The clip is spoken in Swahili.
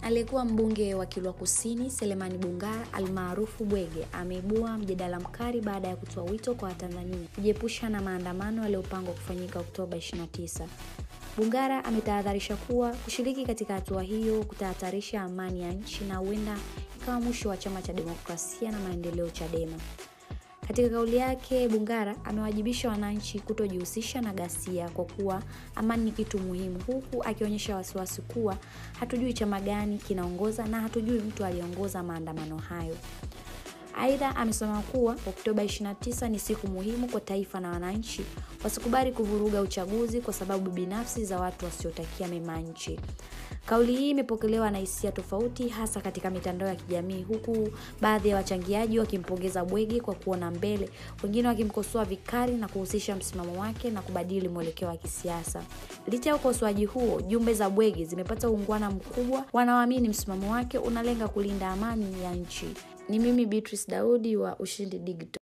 Aliyekuwa mbunge wa Kilwa Kusini Selemani Bungara almaarufu Bwege ameibua mjadala mkali baada ya kutoa wito kwa Watanzania kujiepusha na maandamano yaliyopangwa kufanyika Oktoba 29. Bungara ametahadharisha kuwa kushiriki katika hatua hiyo kutahatarisha amani ya nchi na huenda ikawa mwisho wa Chama cha Demokrasia na Maendeleo Chadema. Katika kauli yake, Bungara amewajibisha wananchi kutojihusisha na ghasia kwa kuwa amani ni kitu muhimu, huku akionyesha wasiwasi kuwa hatujui chama gani kinaongoza na hatujui mtu aliongoza maandamano hayo. Aidha, amesema kuwa Oktoba 29 ni siku muhimu kwa taifa na wananchi wasikubali kuvuruga uchaguzi kwa sababu binafsi za watu wasiotakia mema nchi. Kauli hii imepokelewa na hisia tofauti hasa katika mitandao ya kijamii, huku baadhi ya wachangiaji wakimpongeza Bwege kwa kuona mbele, wengine wakimkosoa vikali na kuhusisha msimamo wake na kubadili mwelekeo wa kisiasa. Licha ya ukosoaji huo, jumbe za Bwege zimepata uungwana mkubwa, wanaoamini msimamo wake unalenga kulinda amani ya nchi. Ni mimi Beatrice Daudi wa Ushindi Digital.